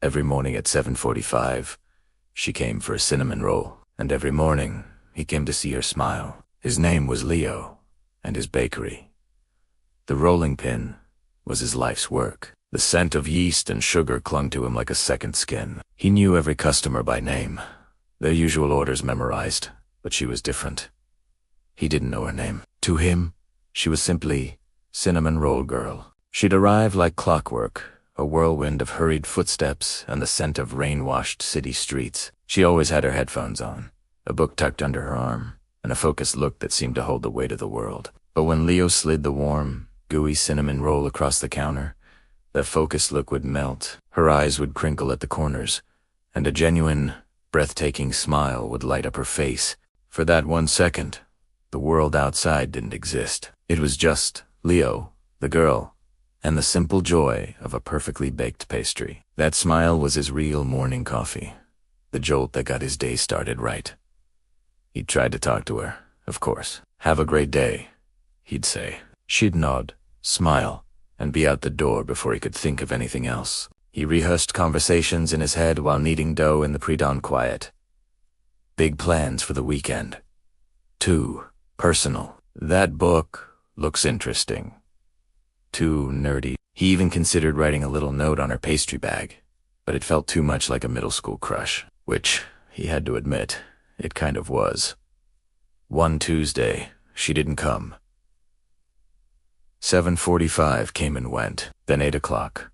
Every morning at 7:45, she came for a cinnamon roll, and every morning he came to see her smile. His name was Leo, and his bakery, the rolling pin, was his life's work. The scent of yeast and sugar clung to him like a second skin. He knew every customer by name, their usual orders memorized, but she was different. He didn't know her name. To him, she was simply Cinnamon Roll Girl. She'd arrive like clockwork, a whirlwind of hurried footsteps and the scent of rain-washed city streets. She always had her headphones on, a book tucked under her arm, and a focused look that seemed to hold the weight of the world. But when Leo slid the warm, gooey cinnamon roll across the counter, that focused look would melt, her eyes would crinkle at the corners, and a genuine, breathtaking smile would light up her face. For that 1 second, the world outside didn't exist. It was just Leo, the girl, and the simple joy of a perfectly baked pastry. That smile was his real morning coffee, the jolt that got his day started right. He'd tried to talk to her, of course. "Have a great day," he'd say. She'd nod, smile, and be out the door before he could think of anything else. He rehearsed conversations in his head while kneading dough in the pre-dawn quiet. Big plans for the weekend. Too personal. That book looks interesting. Too nerdy. He even considered writing a little note on her pastry bag, but it felt too much like a middle school crush, which, he had to admit, it kind of was. One Tuesday, she didn't come. 7:45 came and went, then 8 o'clock.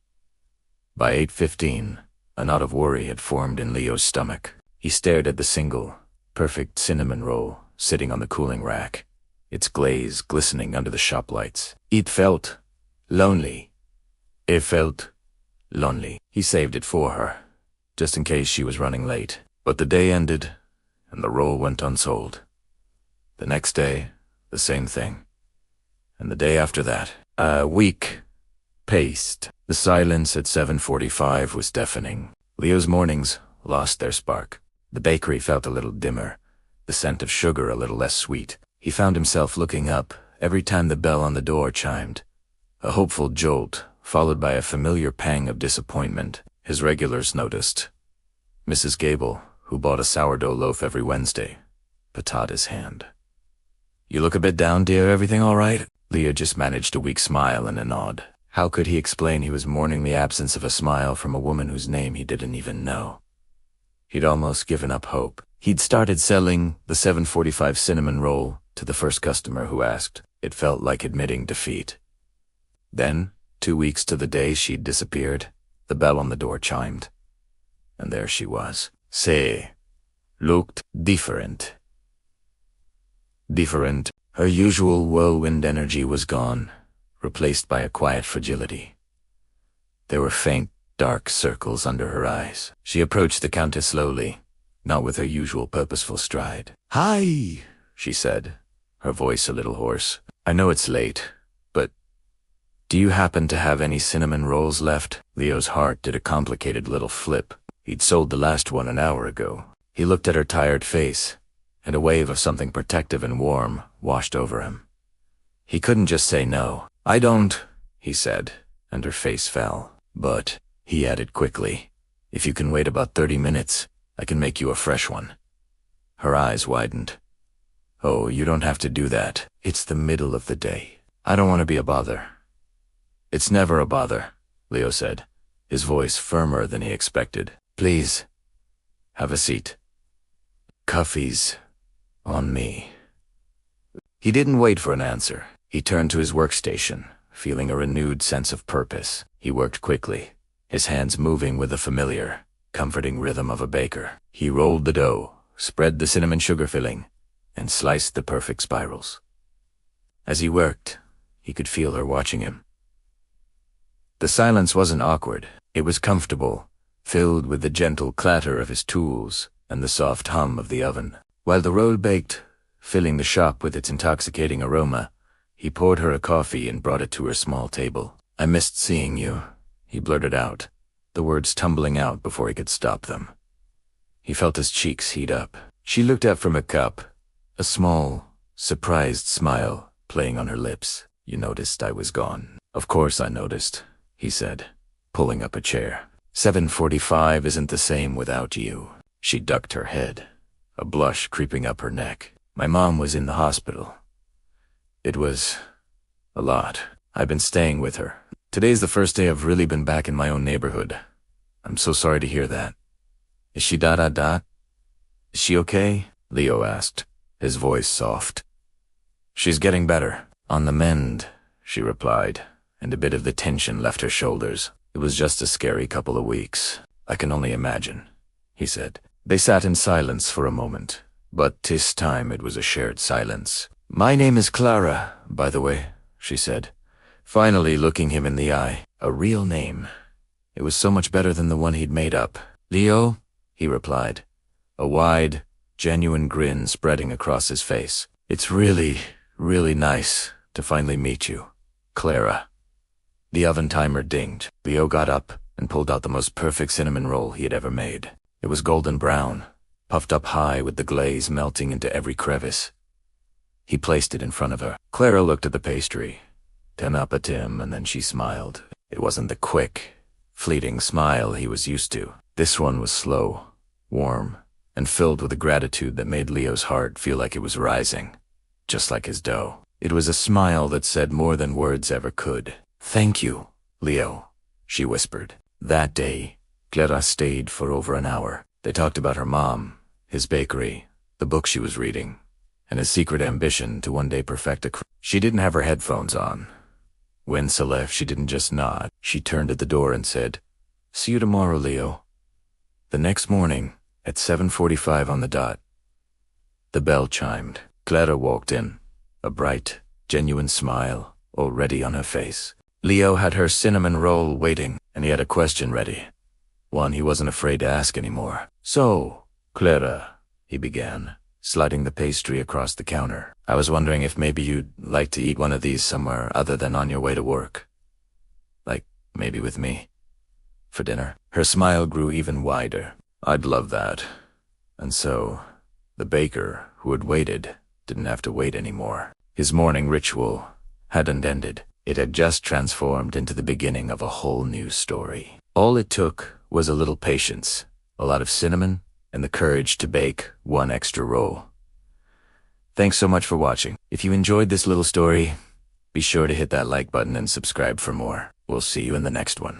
By 8:15, a knot of worry had formed in Leo's stomach. He stared at the single, perfect cinnamon roll sitting on the cooling rack, its glaze glistening under the shop lights. It felt lonely. It felt lonely. He saved it for her, just in case she was running late. But the day ended, and the roll went unsold. The next day, the same thing. And the day after that, a week paced. The silence at 7:45 was deafening. Leo's mornings lost their spark. The bakery felt a little dimmer, the scent of sugar a little less sweet. He found himself looking up every time the bell on the door chimed, a hopeful jolt followed by a familiar pang of disappointment. His regulars noticed. Mrs. Gable, who bought a sourdough loaf every Wednesday, patted his hand. "You look a bit down, dear. Everything all right?" Leo just managed a weak smile and a nod. How could he explain he was mourning the absence of a smile from a woman whose name he didn't even know? He'd almost given up hope. He'd started selling the 7:45 cinnamon roll to the first customer who asked. It felt like admitting defeat. Then, 2 weeks to the day she'd disappeared, the bell on the door chimed. And there she was. Say, looked different. Different. Her usual whirlwind energy was gone, replaced by a quiet fragility. There were faint, dark circles under her eyes. She approached the counter slowly, not with her usual purposeful stride. "Hi," she said, her voice a little hoarse. "I know it's late, but do you happen to have any cinnamon rolls left?" Leo's heart did a complicated little flip. He'd sold the last one an hour ago. He looked at her tired face, and a wave of something protective and warm washed over him. He couldn't just say no. "I don't," he said, and her face fell. "But," he added quickly, "if you can wait about 30 minutes, I can make you a fresh one." Her eyes widened. "Oh, you don't have to do that. It's the middle of the day. I don't want to be a bother." "It's never a bother," Leo said, his voice firmer than he expected. "Please, have a seat. Coffee's on me." He didn't wait for an answer. He turned to his workstation, feeling a renewed sense of purpose. He worked quickly, his hands moving with the familiar, comforting rhythm of a baker. He rolled the dough, spread the cinnamon sugar filling, and sliced the perfect spirals. As he worked, he could feel her watching him. The silence wasn't awkward. It was comfortable, filled with the gentle clatter of his tools and the soft hum of the oven. While the roll baked, filling the shop with its intoxicating aroma, he poured her a coffee and brought it to her small table. "I missed seeing you," he blurted out, the words tumbling out before he could stop them. He felt his cheeks heat up. She looked up from a cup, a small, surprised smile playing on her lips. "You noticed I was gone." "Of course I noticed," he said, pulling up a chair. 7:45 isn't the same without you. She ducked her head, a blush creeping up her neck. My mom was in the hospital. It was a lot. I've been staying with her. Today's the first day I've really been back in my own neighborhood. I'm so sorry to hear that. Is she ... Is she okay? Leo asked, his voice soft. She's getting better. On the mend, she replied, and a bit of the tension left her shoulders. It was just a scary couple of weeks. I can only imagine, he said. They sat in silence for a moment, but this time it was a shared silence. My name is Clara, by the way, she said, finally looking him in the eye. A real name. It was so much better than the one he'd made up. Leo, he replied, a wide, genuine grin spreading across his face. It's really, really nice to finally meet you, Clara. The oven timer dinged. Leo got up and pulled out the most perfect cinnamon roll he had ever made. It was golden brown, puffed up high with the glaze melting into every crevice. He placed it in front of her. Clara looked at the pastry, then up at him, and then she smiled. It wasn't the quick, fleeting smile he was used to. This one was slow, warm, and filled with a gratitude that made Leo's heart feel like it was rising, just like his dough. It was a smile that said more than words ever could. Thank you, Leo, she whispered. That day, Clara stayed for over an hour. They talked about her mom, his bakery, the book she was reading, and his secret ambition to one day perfect a She didn't have her headphones on. When Sa left, she didn't just nod. She turned at the door and said, See you tomorrow, Leo. The next morning, at 7:45 on the dot, the bell chimed. Clara walked in, a bright, genuine smile already on her face. Leo had her cinnamon roll waiting, and he had a question ready, one he wasn't afraid to ask anymore. So, Clara, he began, sliding the pastry across the counter. I was wondering if maybe you'd like to eat one of these somewhere other than on your way to work. Like, maybe with me. For dinner. Her smile grew even wider. I'd love that. And so, the baker, who had waited, didn't have to wait anymore. His morning ritual hadn't ended. It had just transformed into the beginning of a whole new story. All it took was a little patience, a lot of cinnamon, and the courage to bake one extra roll. Thanks so much for watching. If you enjoyed this little story, be sure to hit that like button and subscribe for more. We'll see you in the next one.